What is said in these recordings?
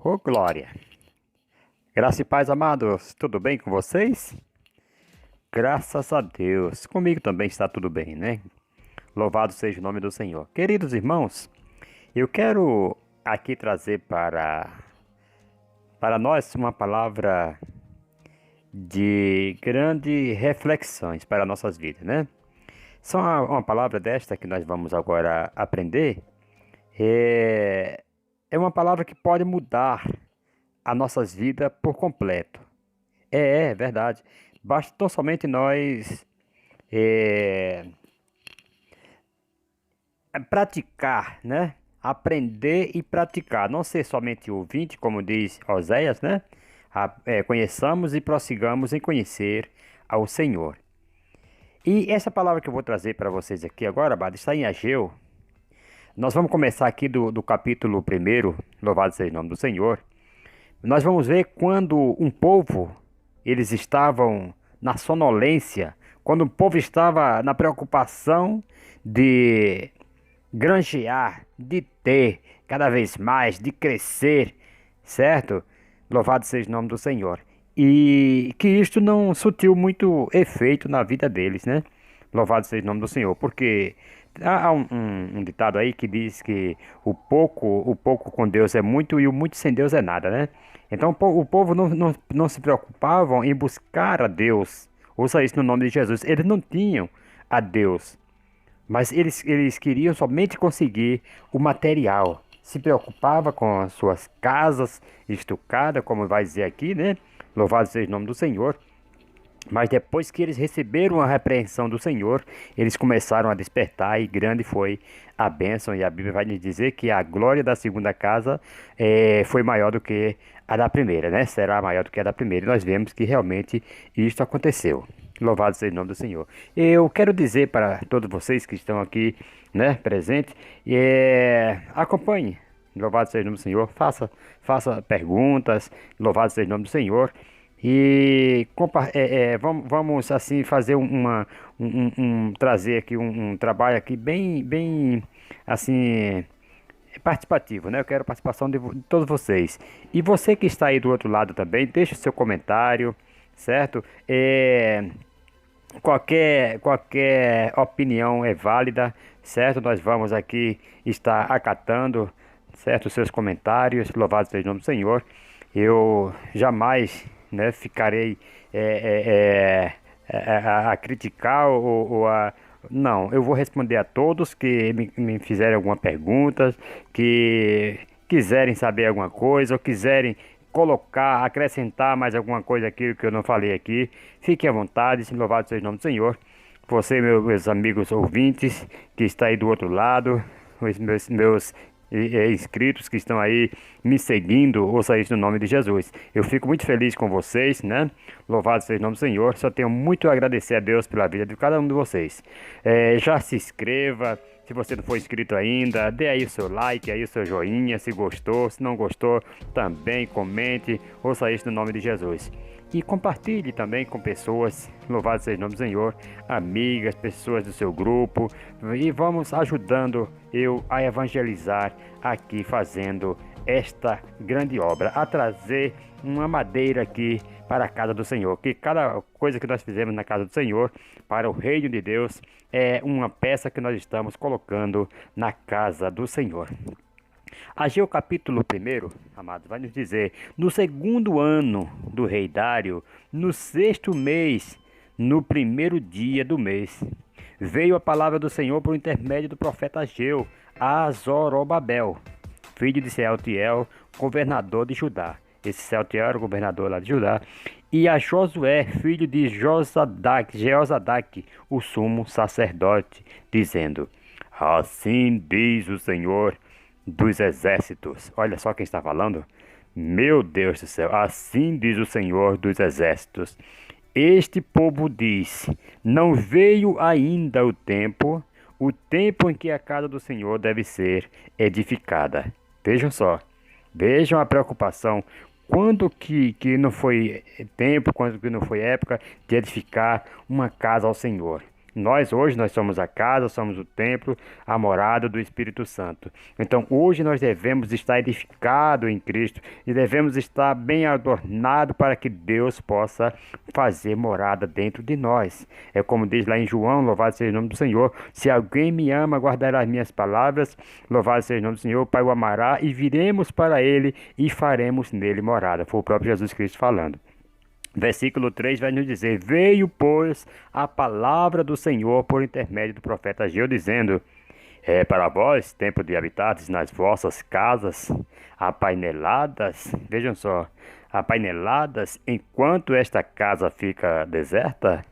Ô glória! Graça e paz, amados, tudo bem com vocês? Graças a Deus, comigo também está tudo bem, né? Louvado seja o nome do Senhor. Queridos irmãos, eu quero aqui trazer para nós uma palavra de grandes reflexões para nossas vidas, né? Só uma palavra desta que nós vamos agora aprender é uma palavra que pode mudar as nossas vidas por completo. É verdade. Basta tão somente nós é, praticar, né? Aprender e praticar. Não ser somente ouvinte, como diz Oséias, né? Conheçamos e prossigamos em conhecer ao Senhor. E essa palavra que eu vou trazer para vocês aqui agora, Abad, está em Ageu. Nós vamos começar aqui do capítulo 1, louvado seja o nome do Senhor. Nós vamos ver quando um povo, eles estavam na sonolência, quando o povo estava na preocupação de granjear, de ter cada vez mais, de crescer, certo? Louvado seja o nome do Senhor. E que isto não surtiu muito efeito na vida deles, né? Louvado seja o nome do Senhor, porque há um ditado aí que diz que o pouco com Deus é muito e o muito sem Deus é nada, né? Então o povo não se preocupavam em buscar a Deus. Ouça isso no nome de Jesus. Eles não tinham a Deus, mas eles queriam somente conseguir o material. Se preocupava com as suas casas estucadas, como vai dizer aqui, né? Louvado seja o nome do Senhor. Mas depois que eles receberam a repreensão do Senhor, eles começaram a despertar e grande foi a bênção. E a Bíblia vai nos dizer que a glória da segunda casa foi maior do que a da primeira, né? Será maior do que a da primeira. E nós vemos que realmente isto aconteceu. Louvado seja o nome do Senhor. Eu quero dizer para todos vocês que estão aqui, né, presentes, acompanhe. Louvado seja o nome do Senhor. Faça perguntas. Louvado seja o nome do Senhor. E vamos assim fazer trazer aqui um trabalho aqui bem assim participativo, né? Eu quero a participação de todos vocês. E você que está aí do outro lado também, deixe o seu comentário, certo? Qualquer opinião é válida, certo? Nós vamos aqui estar acatando, certo? Os seus comentários. Louvado seja o nome do Senhor. Eu jamais, né, ficarei a criticar ou a... Não, eu vou responder a todos que me fizerem alguma pergunta, que quiserem saber alguma coisa ou quiserem colocar, acrescentar mais alguma coisa aqui que eu não falei aqui. Fiquem à vontade, louvado seja o nome do Senhor. Você, meus amigos ouvintes, que está aí do outro lado, os meus inscritos que estão aí me seguindo, ouça isso no nome de Jesus. Eu fico muito feliz com vocês, né? Louvado seja o nome do Senhor. Só tenho muito a agradecer a Deus pela vida de cada um de vocês. Já se inscreva. Se você não for inscrito ainda, dê aí o seu like, aí o seu joinha, se gostou. Se não gostou, também comente. Ouça isso no nome de Jesus. E compartilhe também com pessoas, louvado seja o nome do Senhor, amigas, pessoas do seu grupo. E vamos ajudando eu a evangelizar aqui, fazendo esta grande obra, a trazer uma madeira aqui para a casa do Senhor. Que cada coisa que nós fizemos na casa do Senhor, para o reino de Deus, é uma peça que nós estamos colocando na casa do Senhor. Ageu capítulo 1, amados, vai nos dizer: no segundo ano do rei Dário, no sexto mês, no primeiro dia do mês, veio a palavra do Senhor por intermédio do profeta Ageu a Zorobabel, filho de Sealtiel, governador de Judá. Esse Sealtiel era o governador lá de Judá. E a Josué, filho de Jeozadak, o sumo sacerdote, dizendo: assim diz o Senhor dos exércitos. Olha só quem está falando. Meu Deus do céu, assim diz o Senhor dos exércitos. Este povo diz: não veio ainda o tempo em que a casa do Senhor deve ser edificada. Vejam só, vejam a preocupação. Quando que não foi tempo, quando que não foi época de edificar uma casa ao Senhor? Nós somos a casa, somos o templo, a morada do Espírito Santo. Então, hoje nós devemos estar edificados em Cristo e devemos estar bem adornados para que Deus possa fazer morada dentro de nós. É como diz lá em João, louvado seja o nome do Senhor. Se alguém me ama, guardará as minhas palavras, louvado seja o nome do Senhor, o Pai o amará e viremos para ele e faremos nele morada. Foi o próprio Jesus Cristo falando. Versículo 3 vai nos dizer: Veio, pois, a palavra do Senhor por intermédio do profeta Ageu, dizendo: É para vós, tempo de habitares nas vossas casas, apaineladas, vejam só, apaineladas, enquanto esta casa fica deserta?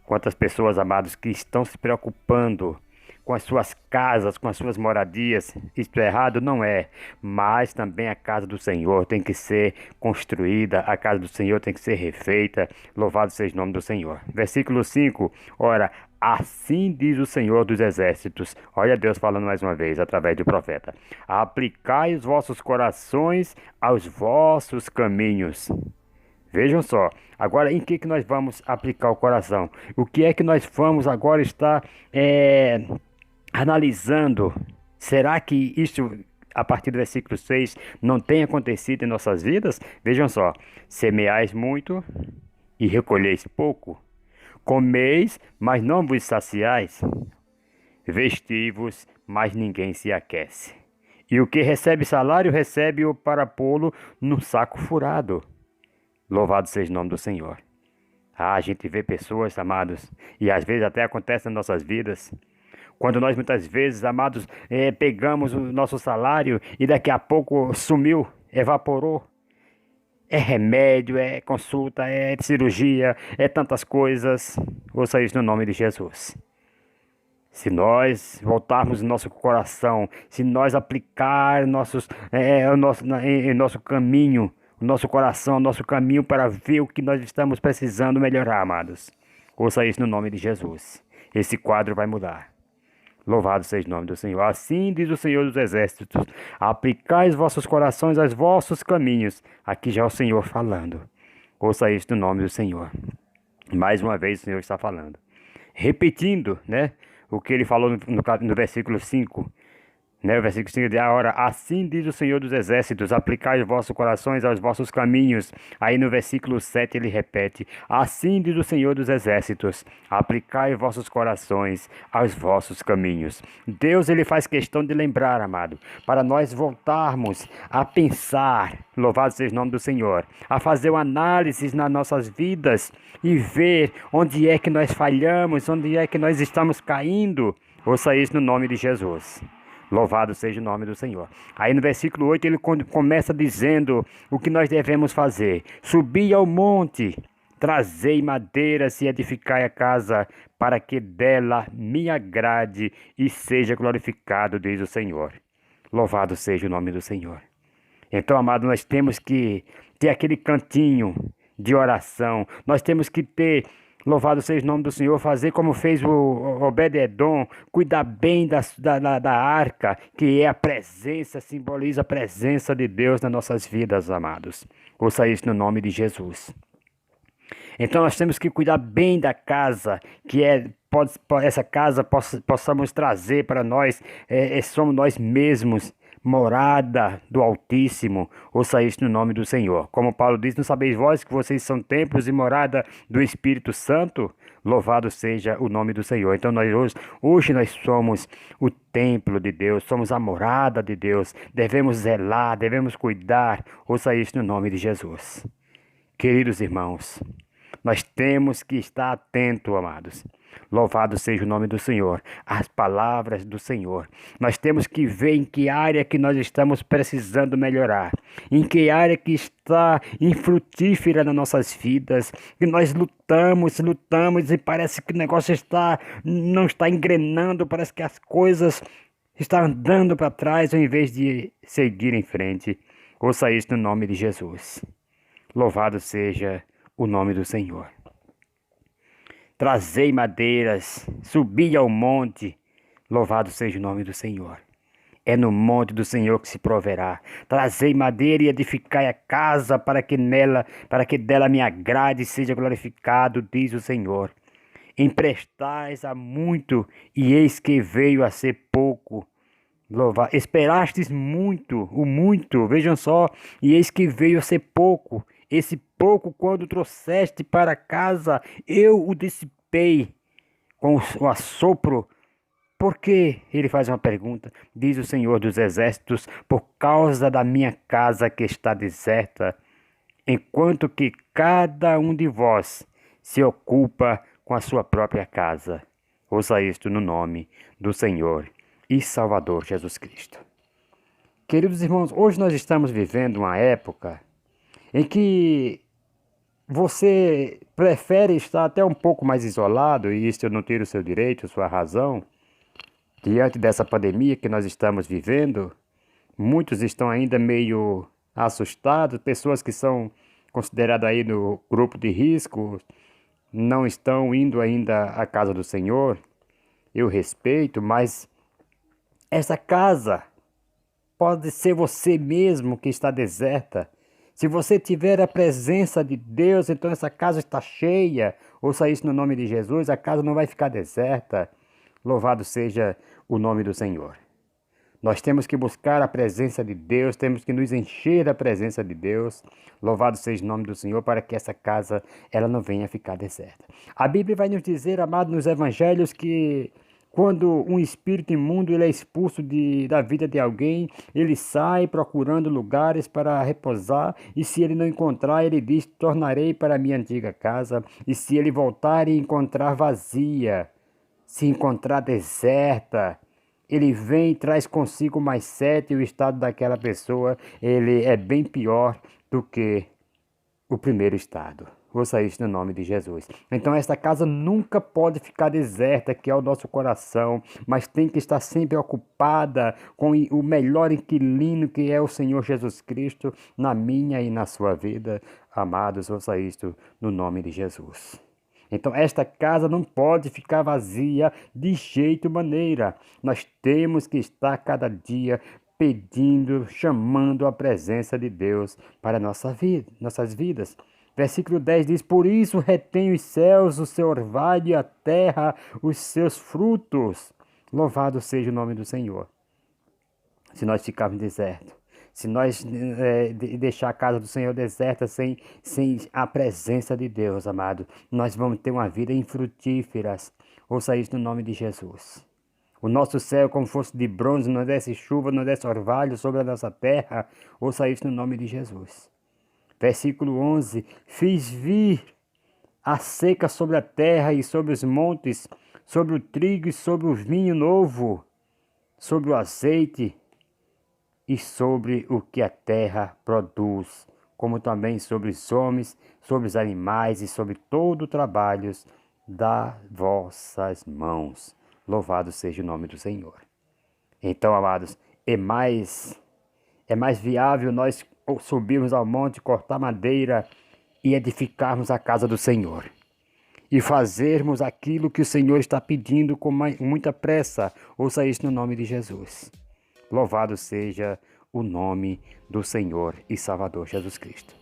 Quantas pessoas, amados, que estão se preocupando com as suas casas, com as suas moradias. Isto é errado? Não é. Mas também a casa do Senhor tem que ser construída, a casa do Senhor tem que ser refeita. Louvado seja o nome do Senhor. Versículo 5. Ora, assim diz o Senhor dos Exércitos. Olha Deus falando mais uma vez, através do profeta. Aplicai os vossos corações aos vossos caminhos. Vejam só, agora em que nós vamos aplicar o coração? O que é que nós vamos agora estar analisando? Será que isso, a partir do versículo 6, não tem acontecido em nossas vidas? Vejam só, semeais muito e recolheis pouco, comeis, mas não vos saciais, vesti-vos, mas ninguém se aquece. E o que recebe salário, recebe-o para pô-lo no saco furado. Louvado seja o nome do Senhor. A gente vê pessoas, amados, e às vezes até acontece nas nossas vidas, quando nós muitas vezes, amados, pegamos o nosso salário e daqui a pouco sumiu, evaporou. É remédio, é consulta, é cirurgia, é tantas coisas. Ouça isso no nome de Jesus. Se nós voltarmos o nosso coração, se nós aplicar em nosso caminho, o nosso coração, o nosso caminho para ver o que nós estamos precisando melhorar, amados. Ouça isso no nome de Jesus. Esse quadro vai mudar. Louvado seja o nome do Senhor. Assim diz o Senhor dos Exércitos: aplicai os vossos corações aos vossos caminhos. Aqui já é o Senhor falando. Ouça isso no nome do Senhor. Mais uma vez o Senhor está falando. Repetindo, né? O que ele falou no versículo 5. Né, o versículo 5 diz: Ora, assim diz o Senhor dos Exércitos, aplicai os vossos corações aos vossos caminhos. Aí no versículo 7 ele repete: Assim diz o Senhor dos Exércitos, aplicai os vossos corações aos vossos caminhos. Deus, ele faz questão de lembrar, amado, para nós voltarmos a pensar, louvado seja o nome do Senhor, a fazer uma análise nas nossas vidas e ver onde é que nós falhamos, onde é que nós estamos caindo. Ouça isso no nome de Jesus. Louvado seja o nome do Senhor. Aí no versículo 8 ele começa dizendo o que nós devemos fazer. Subi ao monte, trazei madeiras e edificai a casa, para que dela me agrade e seja glorificado, diz o Senhor. Louvado seja o nome do Senhor. Então, amado, nós temos que ter aquele cantinho de oração. Nós temos que ter, louvado seja o nome do Senhor, fazer como fez o Obed-Edom, cuidar bem da arca, que é a presença, simboliza a presença de Deus nas nossas vidas, amados. Ouça isso no nome de Jesus. Então nós temos que cuidar bem da casa, que essa casa possamos trazer para nós, somos nós mesmos, morada do Altíssimo. Ouça isso no nome do Senhor. Como Paulo diz: não sabeis vós que vocês são templos e morada do Espírito Santo? Louvado seja o nome do Senhor. Então hoje nós somos o templo de Deus, somos a morada de Deus, devemos zelar, devemos cuidar. Ouça isso no nome de Jesus. Queridos irmãos, nós temos que estar atentos, amados. Louvado seja o nome do Senhor, as palavras do Senhor. Nós temos que ver em que área que nós estamos precisando melhorar, em que área que está infrutífera nas nossas vidas, que nós lutamos e parece que o negócio não está engrenando, parece que as coisas estão andando para trás ao invés de seguir em frente. Ouça isso no nome de Jesus. Louvado seja o nome do Senhor. Trazei madeiras, subi ao monte, louvado seja o nome do Senhor. É no monte do Senhor que se proverá. Trazei madeira e edificai a casa, para que dela me agrade e seja glorificado, diz o Senhor. Emprestais a muito, e eis que veio a ser pouco. Louvar. Esperastes muito, o muito, vejam só, e eis que veio a ser pouco. Esse pouco, quando trouxeste para casa, eu o dissipei com o assopro. Por que? Ele faz uma pergunta. Diz o Senhor dos Exércitos: por causa da minha casa que está deserta, enquanto que cada um de vós se ocupa com a sua própria casa. Ouça isto no nome do Senhor e Salvador Jesus Cristo. Queridos irmãos, hoje nós estamos vivendo uma época em que você prefere estar até um pouco mais isolado, e isso eu não tiro o seu direito, sua razão, diante dessa pandemia que nós estamos vivendo. Muitos estão ainda meio assustados, pessoas que são consideradas aí no grupo de risco, não estão indo ainda à casa do Senhor. Eu respeito, mas essa casa pode ser você mesmo que está deserta. Se você tiver a presença de Deus, então essa casa está cheia. Ouça isso no nome de Jesus, a casa não vai ficar deserta. Louvado seja o nome do Senhor. Nós temos que buscar a presença de Deus, temos que nos encher da presença de Deus. Louvado seja o nome do Senhor, para que essa casa ela não venha ficar deserta. A Bíblia vai nos dizer, amado, nos evangelhos, que quando um espírito imundo ele é expulso da vida de alguém, ele sai procurando lugares para repousar, e se ele não encontrar, ele diz: tornarei para a minha antiga casa. E se ele voltar e encontrar vazia, se encontrar deserta, ele vem e traz consigo mais 7, e o estado daquela pessoa ele é bem pior do que o primeiro estado. Ouça isso no nome de Jesus. Então esta casa nunca pode ficar deserta, que é o nosso coração, mas tem que estar sempre ocupada com o melhor inquilino, que é o Senhor Jesus Cristo, na minha e na sua vida. Amados, ouça isto no nome de Jesus. Então esta casa não pode ficar vazia de jeito maneira. Nós temos que estar cada dia pedindo, chamando a presença de Deus para nossas vidas. Versículo 10 diz: por isso retém os céus o seu orvalho e a terra os seus frutos. Louvado seja o nome do Senhor. Se nós ficarmos desertos, se nós deixar a casa do Senhor deserta sem a presença de Deus, amado, nós vamos ter uma vida infrutífera. Ouça isso no nome de Jesus. O nosso céu, como fosse de bronze, não desce chuva, não desce orvalho sobre a nossa terra. Ouça isso no nome de Jesus. Versículo 11: fiz vir a seca sobre a terra e sobre os montes, sobre o trigo e sobre o vinho novo, sobre o azeite e sobre o que a terra produz, como também sobre os homens, sobre os animais e sobre todo o trabalho das vossas mãos. Louvado seja o nome do Senhor. Então, amados, é mais viável nós subirmos ao monte, cortar madeira e edificarmos a casa do Senhor. E fazermos aquilo que o Senhor está pedindo com muita pressa. Ouça isso no nome de Jesus. Louvado seja o nome do Senhor e Salvador Jesus Cristo.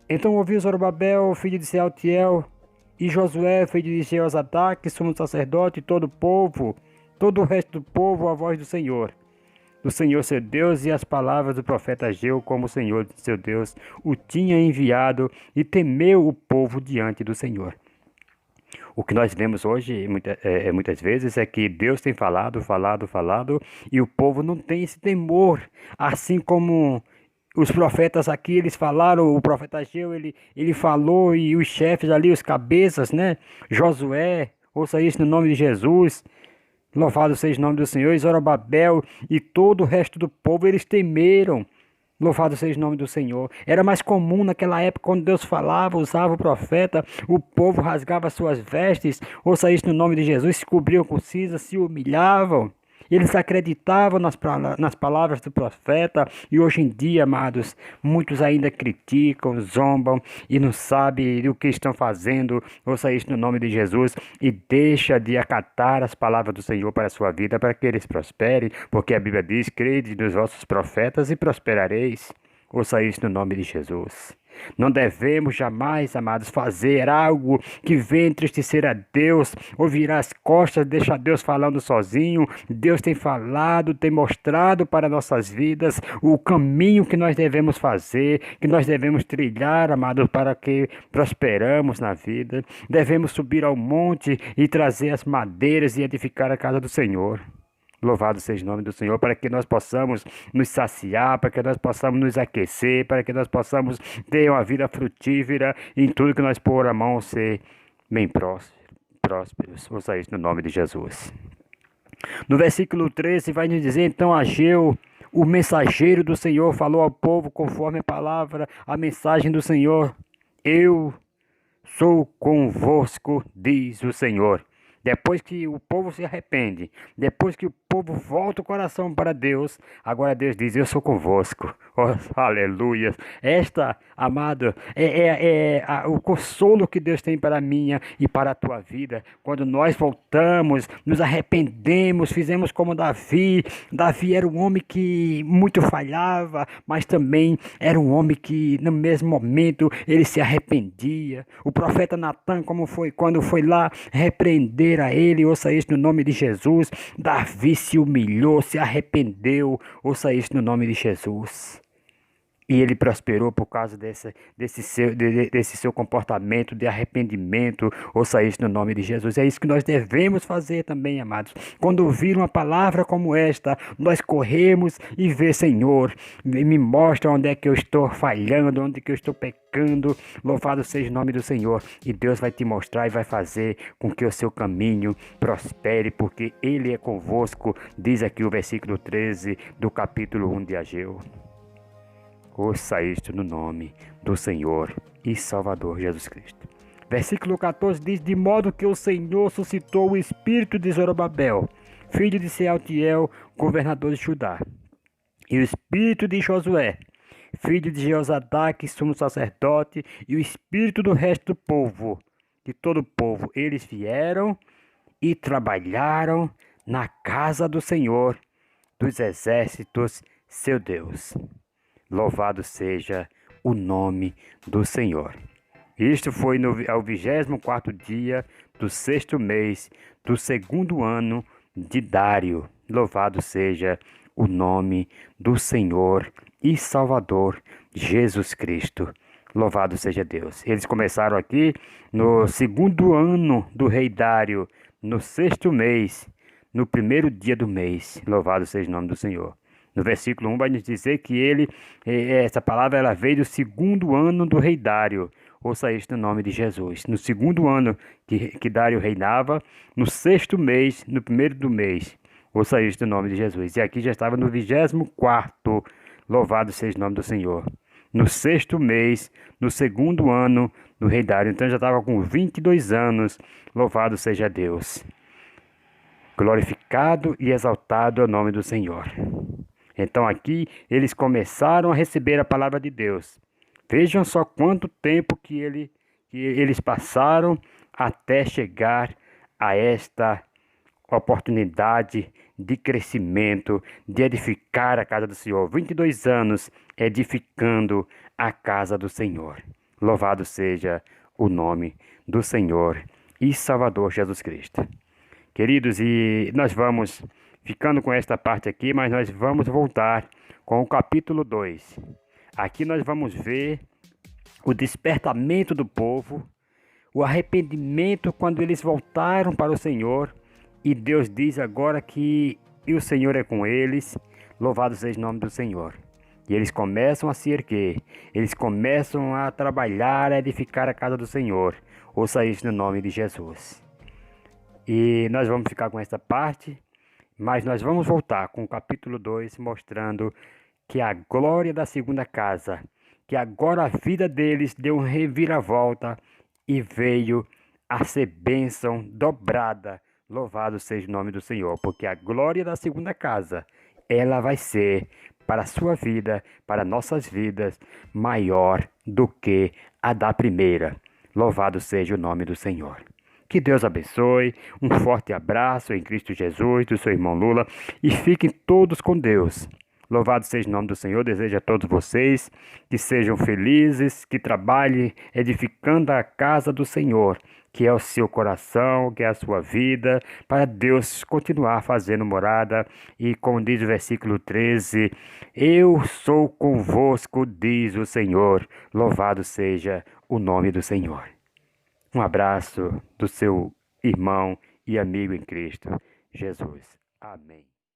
Então ouviu Zorobabel, filho de Sealtiel, e Josué, filho de Jeozadak, sumo sacerdote, e todo o povo, todo o resto do povo, a voz do Senhor seu Deus, e as palavras do profeta Ageu, como o Senhor seu Deus o tinha enviado, e temeu o povo diante do Senhor. O que nós vemos hoje, muitas vezes, é que Deus tem falado, e o povo não tem esse temor. Assim como os profetas aqui, eles falaram, o profeta Ageu, ele falou, e os chefes ali, os cabeças, né? Josué, ouça isso no nome de Jesus. Louvado seja o nome do Senhor. E Zorobabel e todo o resto do povo, eles temeram. Louvado seja o nome do Senhor. Era mais comum naquela época, quando Deus falava, usava o profeta, o povo rasgava suas vestes, ouça isso no nome de Jesus, se cobriam com cinza, se humilhavam. Eles acreditavam nas palavras do profeta, e hoje em dia, amados, muitos ainda criticam, zombam e não sabem o que estão fazendo. Ouça isso no nome de Jesus e deixa de acatar as palavras do Senhor para a sua vida, para que eles prosperem, porque a Bíblia diz: crede nos vossos profetas e prosperareis. Ouça isso no nome de Jesus. Não devemos jamais, amados, fazer algo que venha entristecer a Deus, ou virar as costas, deixar Deus falando sozinho. Deus tem falado, tem mostrado para nossas vidas o caminho que nós devemos fazer, que nós devemos trilhar, amados, para que prosperamos na vida. Devemos subir ao monte e trazer as madeiras e edificar a casa do Senhor. Louvado seja o nome do Senhor, para que nós possamos nos saciar, para que nós possamos nos aquecer, para que nós possamos ter uma vida frutífera em tudo que nós pôr a mão, ser bem prósperos. Ouça isso no nome de Jesus. No versículo 13 vai nos dizer, então Ageu, o mensageiro do Senhor, falou ao povo conforme a palavra, a mensagem do Senhor. Eu sou convosco, diz o Senhor. Depois que o povo se arrepende, depois que o povo volta o coração para Deus, agora Deus diz, eu sou convosco. Oh, aleluia. Esta, amado, o consolo que Deus tem para a minha e para a tua vida. Quando nós voltamos, nos arrependemos, fizemos como Davi. Davi era um homem que muito falhava, mas também era um homem que no mesmo momento ele se arrependia. O profeta Natan, quando foi lá repreender a ele, ouça isso no nome de Jesus, Davi se humilhou, se arrependeu, ouça isso no nome de Jesus. E ele prosperou por causa desse seu comportamento de arrependimento. Ouça isso no nome de Jesus. É isso que nós devemos fazer também, amados. Quando ouvir uma palavra como esta, nós corremos e vê, Senhor, me mostra onde é que eu estou falhando, onde é que eu estou pecando. Louvado seja o nome do Senhor. E Deus vai te mostrar e vai fazer com que o seu caminho prospere, porque Ele é convosco, diz aqui o versículo 13 do capítulo 1 de Ageu. Ouça isto no nome do Senhor e Salvador Jesus Cristo. Versículo 14 diz, de modo que o Senhor suscitou o espírito de Zorobabel, filho de Sealtiel, governador de Judá, e o espírito de Josué, filho de Jeozadak, sumo sacerdote, e o espírito do resto do povo, de todo o povo. Eles vieram e trabalharam na casa do Senhor dos exércitos, seu Deus. Louvado seja o nome do Senhor. Isto foi ao 24º dia do 6º mês do 2º ano de Dário. Louvado seja o nome do Senhor e Salvador Jesus Cristo. Louvado seja Deus. Eles começaram aqui no 2º ano do rei Dário, no 6º mês, no 1º dia do mês. Louvado seja o nome do Senhor. No versículo 1 vai nos dizer que essa palavra ela veio do 2º ano do rei Dário. Ouça isso no nome de Jesus. No 2º ano que Dário reinava, no 6º mês, no 1º do mês. Ouça isso no nome de Jesus. E aqui já estava no 24º. Louvado seja o nome do Senhor. No 6º mês, no 2º ano do rei Dário. Então já estava com 22 anos. Louvado seja Deus. Glorificado e exaltado é o nome do Senhor. Então aqui eles começaram a receber a palavra de Deus. Vejam só quanto tempo que eles passaram até chegar a esta oportunidade de crescimento, de edificar a casa do Senhor. 22 anos edificando a casa do Senhor. Louvado seja o nome do Senhor e Salvador Jesus Cristo. Queridos, e nós vamos ficando com esta parte aqui, mas nós vamos voltar com o capítulo 2. Aqui nós vamos ver o despertamento do povo, o arrependimento quando eles voltaram para o Senhor. E Deus diz agora que o Senhor é com eles. Louvado seja o nome do Senhor. E eles começam a se erguer. Eles começam a trabalhar, a edificar a casa do Senhor. Ouça isso no nome de Jesus. E nós vamos ficar com essa parte. Mas nós vamos voltar com o capítulo 2, mostrando que a glória da segunda casa, que agora a vida deles deu uma reviravolta e veio a ser bênção dobrada. Louvado seja o nome do Senhor, porque a glória da segunda casa, ela vai ser para a sua vida, para nossas vidas, maior do que a da primeira. Louvado seja o nome do Senhor. Que Deus abençoe, um forte abraço em Cristo Jesus, do seu irmão Lula, e fiquem todos com Deus. Louvado seja o nome do Senhor. Desejo a todos vocês que sejam felizes, que trabalhem edificando a casa do Senhor, que é o seu coração, que é a sua vida, para Deus continuar fazendo morada. E como diz o versículo 13, eu sou convosco, diz o Senhor. Louvado seja o nome do Senhor. Um abraço do seu irmão e amigo em Cristo, Jesus. Amém.